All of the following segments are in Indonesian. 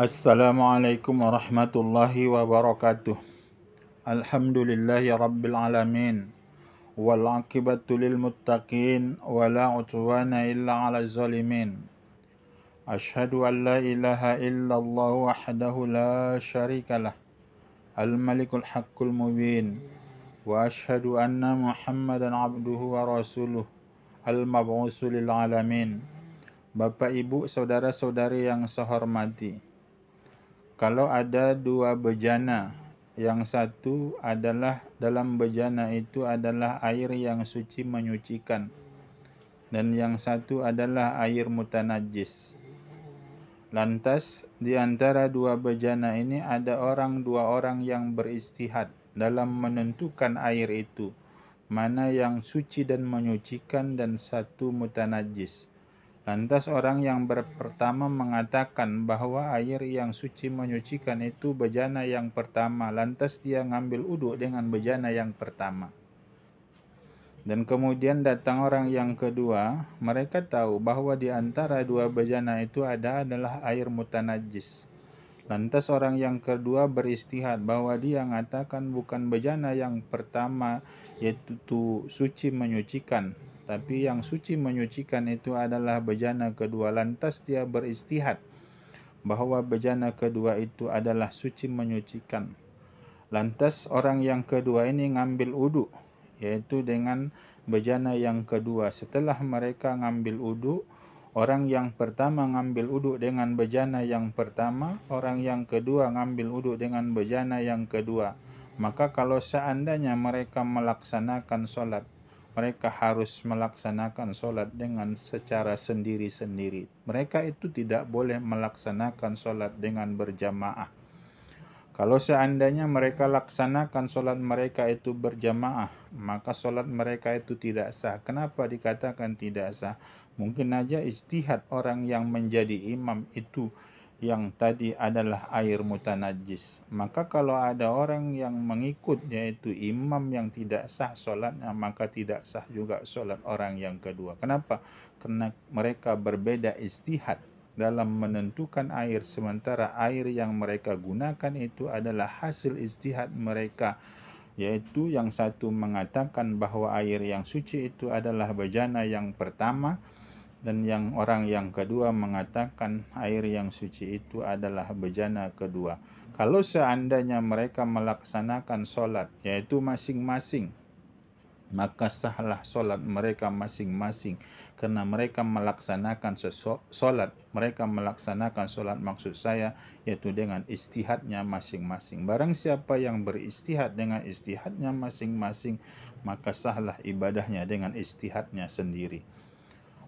Assalamualaikum warahmatullahi wabarakatuh. Alhamdulillahi rabbil alamin. Wal aqibatu lil muttaqin wa la udwana illa 'alal zalimin. Asyhadu an la ilaha illallah wahdahu la syarikalah. Al malikul haqqul mubin. Wa asyhadu anna Muhammadan abduhu wa rasuluh. Al mab'utsu lil alamin. Bapak, Ibu, saudara-saudari yang saya hormati, kalau ada dua bejana, yang satu adalah dalam bejana itu adalah air yang suci menyucikan, dan yang satu adalah air mutanajis. Lantas di antara dua bejana ini ada dua orang yang beristihad dalam menentukan air itu, mana yang suci dan menyucikan dan satu mutanajis. Lantas orang yang pertama mengatakan bahwa air yang suci menyucikan itu bejana yang pertama. Lantas dia ngambil uduk dengan bejana yang pertama. Dan kemudian datang orang yang kedua, mereka tahu bahwa di antara dua bejana itu adalah air mutanajis. Lantas orang yang kedua beristihad bahwa dia mengatakan bukan bejana yang pertama yaitu suci menyucikan, tapi yang suci menyucikan itu adalah bejana kedua. Lantas dia beristihad bahwa bejana kedua itu adalah suci menyucikan. Lantas orang yang kedua ini ngambil uduk, yaitu dengan bejana yang kedua. Setelah mereka ngambil uduk, orang yang pertama ngambil uduk dengan bejana yang pertama, orang yang kedua ngambil uduk dengan bejana yang kedua. Maka kalau seandainya mereka melaksanakan sholat, mereka harus melaksanakan sholat dengan secara sendiri-sendiri. Mereka itu tidak boleh melaksanakan sholat dengan berjamaah. Kalau seandainya mereka laksanakan sholat mereka itu berjamaah, maka sholat mereka itu tidak sah. Kenapa dikatakan tidak sah? Mungkin aja ijtihad orang yang menjadi imam itu yang tadi adalah air mutanajis. Maka kalau ada orang yang mengikut yaitu imam yang tidak sah sholatnya, maka tidak sah juga sholat orang yang kedua. Kenapa? Karena mereka berbeda ijtihad dalam menentukan air, sementara air yang mereka gunakan itu adalah hasil ijtihad mereka, yaitu yang satu mengatakan bahwa air yang suci itu adalah bejana yang pertama, dan yang orang yang kedua mengatakan air yang suci itu adalah bejana kedua. Kalau seandainya mereka melaksanakan sholat yaitu masing-masing, maka sahlah sholat mereka masing-masing, karena mereka melaksanakan sholat. Mereka melaksanakan sholat maksud saya yaitu dengan istihadnya masing-masing. Barang siapa yang beristihad dengan istihadnya masing-masing, maka sahlah ibadahnya dengan istihadnya sendiri.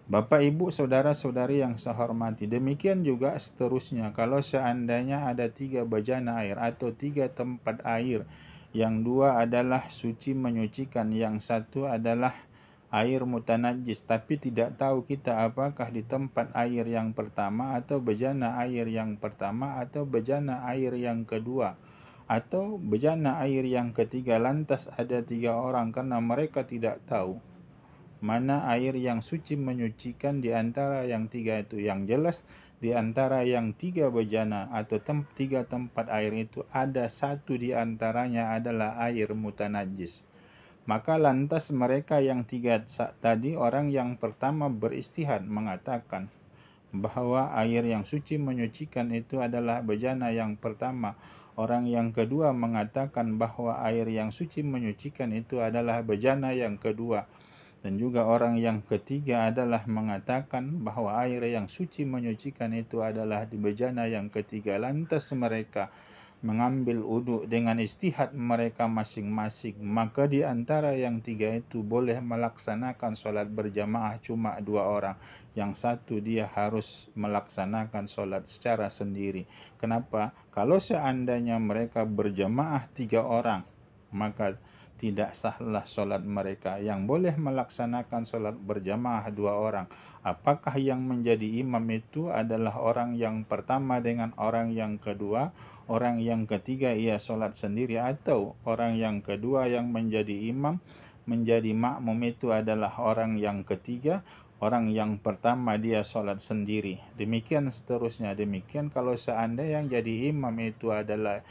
Bapak, Ibu, saudara-saudari yang saya hormati, demikian juga seterusnya. Kalau seandainya ada 3 bejana air atau 3 tempat air, yang dua adalah suci menyucikan, yang satu adalah air mutanajis, tapi tidak tahu kita apakah di tempat air yang pertama atau bejana air yang pertama atau bejana air yang kedua atau bejana air yang ketiga. Lantas ada 3 orang karena mereka tidak tahu mana air yang suci menyucikan di antara yang 3 itu. Yang jelas di antara yang 3 bejana atau 3 tempat air itu ada satu di antaranya adalah air mutanajis. Maka lantas mereka yang 3 tadi, orang yang pertama beristihad mengatakan bahwa air yang suci menyucikan itu adalah bejana yang pertama. Orang yang kedua mengatakan bahwa air yang suci menyucikan itu adalah bejana yang kedua. Dan juga orang yang ketiga adalah mengatakan bahwa air yang suci menyucikan itu adalah di bejana yang ketiga. Lantas mereka mengambil uduk dengan istihad mereka masing-masing. Maka di antara yang 3 itu boleh melaksanakan sholat berjamaah cuma 2 orang. Yang satu dia harus melaksanakan sholat secara sendiri. Kenapa? Kalau seandainya mereka berjamaah 3 orang, maka tidak sahlah sholat mereka. Yang boleh melaksanakan sholat berjamaah 2 orang. Apakah yang menjadi imam itu adalah orang yang pertama dengan orang yang kedua, orang yang ketiga ia sholat sendiri, atau orang yang kedua yang menjadi imam, menjadi makmum itu adalah orang yang ketiga, Orang yang pertama dia sholat sendiri. Demikian seterusnya. Demikian kalau seandainya yang jadi imam itu adalah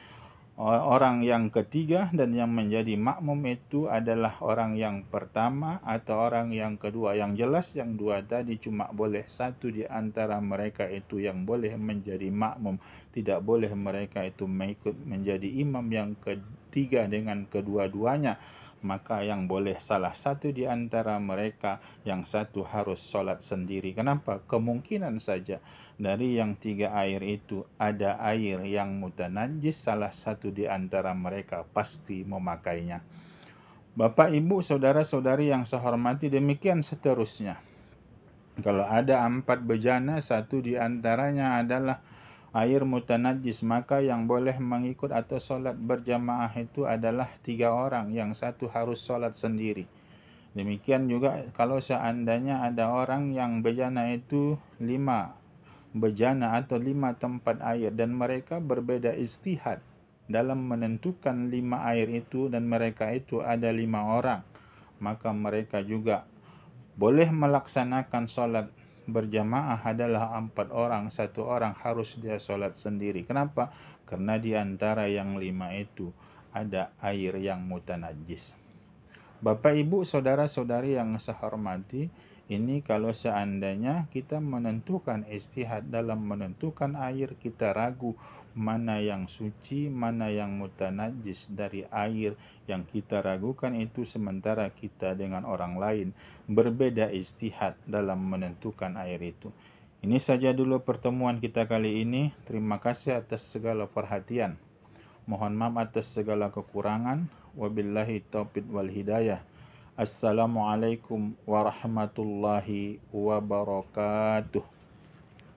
orang yang ketiga dan yang menjadi makmum itu adalah orang yang pertama atau orang yang kedua. Yang jelas yang dua tadi cuma boleh satu di antara mereka itu yang boleh menjadi makmum. Tidak boleh mereka itu mengikut menjadi imam yang ketiga dengan kedua-duanya. Maka yang boleh salah satu di antara mereka, yang satu harus sholat sendiri. Kenapa? Kemungkinan saja dari yang tiga air itu ada air yang mutanajis, salah satu di antara mereka pasti memakainya. Bapak, Ibu, saudara-saudari yang saya hormati, demikian seterusnya. Kalau ada 4 bejana, satu di antaranya adalah air mutanajis, maka yang boleh mengikut atau sholat berjamaah itu adalah 3 orang, yang satu harus sholat sendiri. Demikian juga kalau seandainya ada orang yang bejana itu 5 bejana atau 5 tempat air dan mereka berbeda istihad dalam menentukan 5 air itu dan mereka itu ada 5 orang, maka mereka juga boleh melaksanakan sholat berjamaah adalah 4 orang, satu orang harus dia sholat sendiri. Kenapa? Karena di antara yang 5 itu ada air yang mutanajis. Bapak, Ibu, saudara-saudari yang saya hormati, ini kalau seandainya kita menentukan istihad dalam menentukan air, kita ragu mana yang suci, mana yang mutanajis dari air yang kita ragukan itu, sementara kita dengan orang lain berbeda istihad dalam menentukan air itu. Ini saja dulu pertemuan kita kali ini. Terima kasih atas segala perhatian. Mohon maaf atas segala kekurangan. Wabillahi taufiq wal hidayah. Assalamualaikum warahmatullahi wabarakatuh.